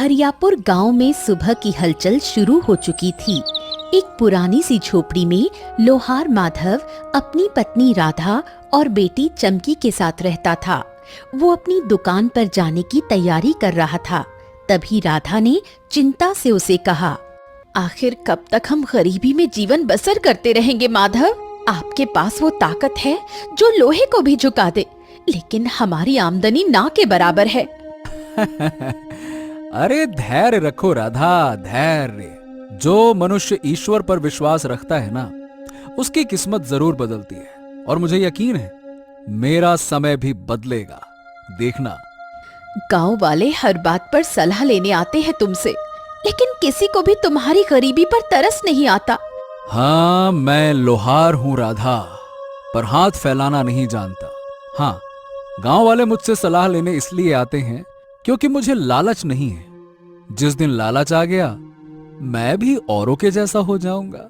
हरियापुर गांव में सुबह की हलचल शुरू हो चुकी थी। एक पुरानी सी झोपड़ी में लोहार माधव अपनी पत्नी राधा और बेटी चमकी के साथ रहता था। वो अपनी दुकान पर जाने की तैयारी कर रहा था। तभी राधा ने चिंता से उसे कहा, आखिर कब तक हम गरीबी में जीवन बसर करते रहेंगे माधव? आपके पास वो ताकत है जो लोहे को भी झुका दे, लेकिन हमारी आमदनी ना के बराबर है। अरे धैर्य रखो राधा, धैर्य। जो मनुष्य ईश्वर पर विश्वास रखता है ना, उसकी किस्मत जरूर बदलती है। और मुझे यकीन है मेरा समय भी बदलेगा, देखना। गांव वाले हर बात पर सलाह लेने आते हैं तुमसे, लेकिन किसी को भी तुम्हारी गरीबी पर तरस नहीं आता। हाँ, मैं लोहार हूं राधा, पर हाथ फैलाना नहीं जानता। हाँ, गांव वाले मुझसे सलाह लेने इसलिए आते हैं क्योंकि मुझे लालच नहीं है। जिस दिन लालच आ गया, मैं भी औरों के जैसा हो जाऊंगा,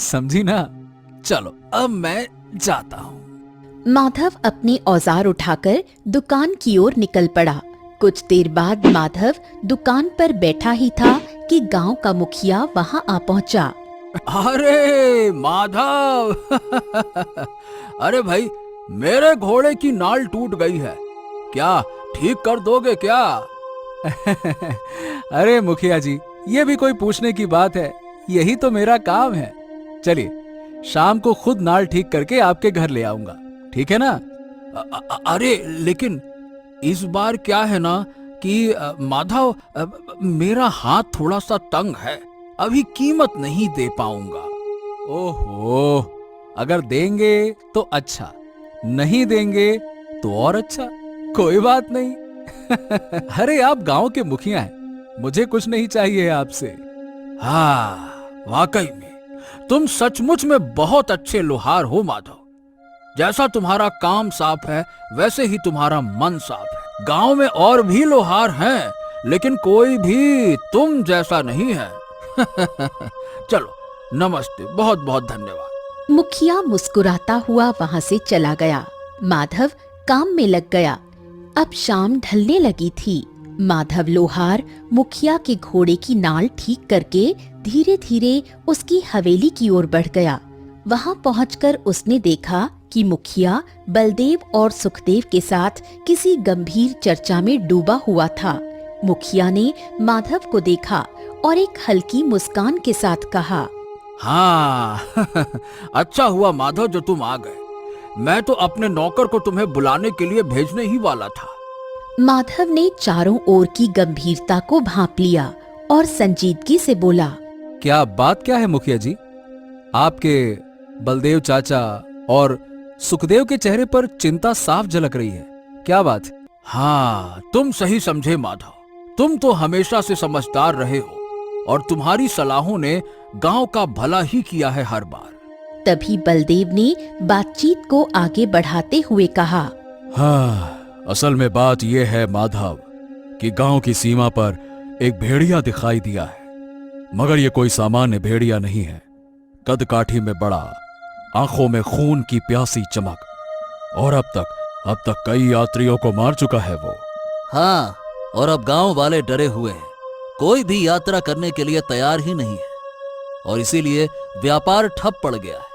समझी ना? चलो अब मैं जाता हूं। माधव अपने औजार उठाकर दुकान की ओर निकल पड़ा। कुछ देर बाद माधव दुकान पर बैठा ही था कि गांव का मुखिया वहां आ पहुंचा। अरे माधव अरे भाई, मेरे घोड़े की नाल टूट गई है, क्या ठीक कर दोगे क्या? अरे मुखिया जी, ये भी कोई पूछने की बात है? यही तो मेरा काम है। चलिए, शाम को खुद नाल ठीक करके आपके घर ले आऊंगा, ठीक है ना? अरे लेकिन इस बार क्या है ना कि माधव, मेरा हाथ थोड़ा सा तंग है, अभी कीमत नहीं दे पाऊंगा। ओहो, अगर देंगे तो अच्छा, नहीं देंगे तो और अच्छा, कोई बात नहीं। अरे आप गांव के मुखिया हैं, मुझे कुछ नहीं चाहिए आपसे। हाँ, वाकई में तुम सचमुच में बहुत अच्छे लोहार हो माधव। जैसा तुम्हारा काम साफ है, वैसे ही तुम्हारा मन साफ है। गांव में और भी लोहार हैं, लेकिन कोई भी तुम जैसा नहीं है। चलो, नमस्ते, बहुत बहुत धन्यवाद। मुखिया मुस्कुराता हुआ वहां से चला गया। माधव काम में लग गया। अब शाम ढलने लगी थी। माधव लोहार मुखिया के घोड़े की नाल ठीक करके धीरे धीरे उसकी हवेली की ओर बढ़ गया। वहां पहुंचकर उसने देखा कि मुखिया बलदेव और सुखदेव के साथ किसी गंभीर चर्चा में डूबा हुआ था। मुखिया ने माधव को देखा और एक हल्की मुस्कान के साथ कहा, हाँ अच्छा हुआ माधव जो तुम आ गए। मैं तो अपने नौकर को तुम्हें बुलाने के लिए भेजने ही वाला था। माधव ने चारों ओर की गंभीरता को भांप लिया और संजीदगी से बोला, क्या बात क्या है मुखिया जी? आपके बलदेव चाचा और सुखदेव के चेहरे पर चिंता साफ झलक रही है, क्या बात? हाँ, तुम सही समझे माधव। तुम तो हमेशा से समझदार रहे हो और तुम्हारी सलाहों ने गांव का भला ही किया है हर बार। तभी बलदेव ने बातचीत को आगे बढ़ाते हुए कहा, हाँ, असल में बात यह है माधव कि गांव की सीमा पर एक भेड़िया दिखाई दिया है, मगर ये कोई सामान्य भेड़िया नहीं है। कद काठी में बड़ा, आंखों में खून की प्यासी चमक, और अब तक कई यात्रियों को मार चुका है वो। हाँ, और अब गांव वाले डरे हुए हैं, कोई भी यात्रा करने के लिए तैयार ही नहीं है, और इसीलिए व्यापार ठप पड़ गया है।